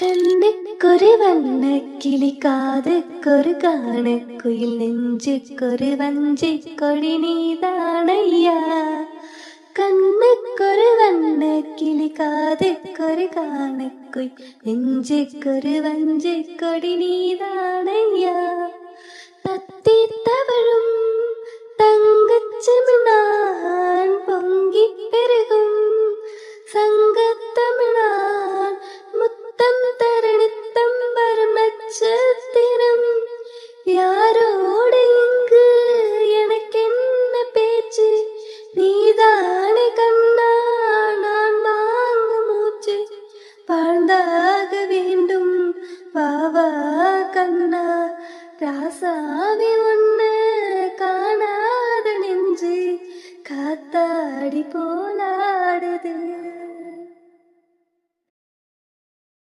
கண்ணுக்கொரு வண்ண கிளி காதுக்கொரு காண குயில் நெஞ்சுக்கொரு வஞ்சி கொடி நீதானையா. கண்ணுக்கொரு வண்ண கிளி காதுக்கொரு காண குயில் நெஞ்சுக்கொரு வஞ்சி கொடி நீதானையா. தத்தி தவழும் தங்கச்சமிழ் நான் பொங்கி பெருகும் சங்க